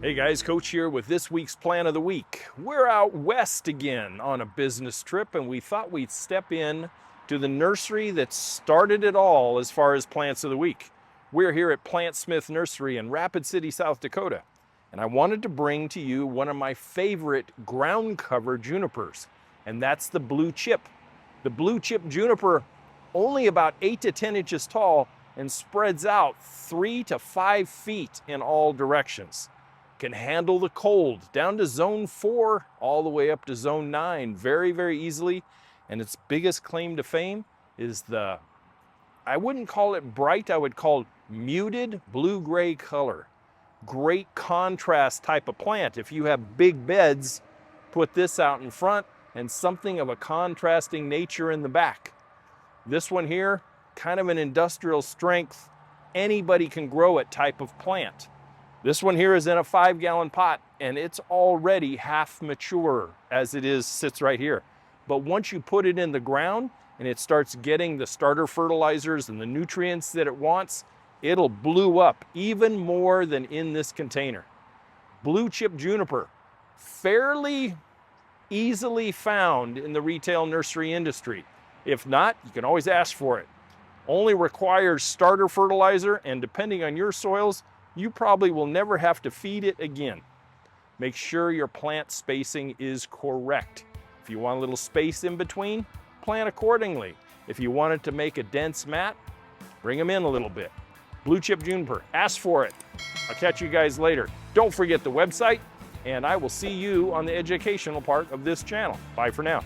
Hey guys, Coach here with this week's Plant of the Week. We're out west again on a business trip, and we thought we'd step in to the nursery that started it all as far as Plants of the Week. We're here at Plantsmith Nursery in Rapid City, South Dakota, and I wanted to bring to you one of my favorite ground cover junipers, and that's the blue chip. The blue chip juniper, only about 8 to 10 inches tall and spreads out 3 to 5 feet in all directions. Can handle the cold down to zone 4 all the way up to zone 9 very, very easily. And its biggest claim to fame is I wouldn't call it bright, I would call it muted blue-gray color. Great contrast type of plant. If you have big beds, put this out in front and something of a contrasting nature in the back. This one here, kind of an industrial strength, anybody can grow it type of plant. This one here is in a 5-gallon pot, and it's already half mature as it sits right here. But once you put it in the ground and it starts getting the starter fertilizers and the nutrients that it wants, it'll blow up even more than in this container. Blue chip juniper, fairly easily found in the retail nursery industry. If not, you can always ask for it. Only requires starter fertilizer, and depending on your soils, you probably will never have to feed it again. Make sure your plant spacing is correct. If you want a little space in between, plant accordingly. If you want it to make a dense mat, bring them in a little bit. Blue chip juniper, ask for it. I'll catch you guys later. Don't forget the website, and I will see you on the educational part of this channel. Bye for now.